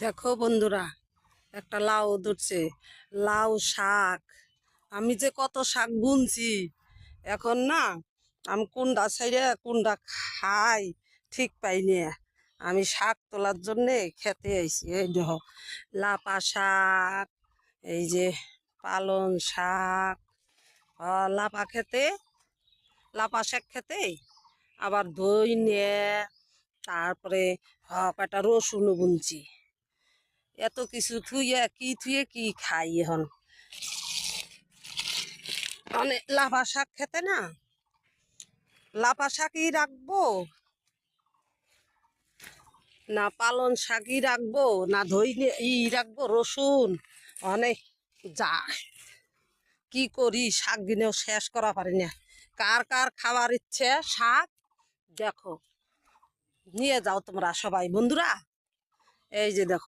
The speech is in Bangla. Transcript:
দেখো বন্ধুরা, একটা লাউ ধরছে। লাউ শাক। আমি যে কত শাক বুনছি, এখন না আমি কোনটা ছাইড়ে কোনটা খাই ঠিক পাইনি। আমি শাক তোলার জন্যে খেতে আইছি। এই দেখো, লাপা শাক, এই যে পালং শাক। লাপা খেতে, লাপা শাক খেতে আবার ধইনে, তারপরে কটা রসুনও বুনছি। এত কিছু থুয়ে কি খাই এখন। অনেক লাফা শাক খেতে না, লাফা শাকই রাখবো না পালং শাকই রাখবো না ধইনে রাখবো রসুন। অনেক যা কি করি, শাক দিনেও শেষ করা পারি না। কার কার খাবার ইচ্ছে শাক, দেখো নিয়ে যাও তোমরা সবাই বন্ধুরা। এই যে দেখো।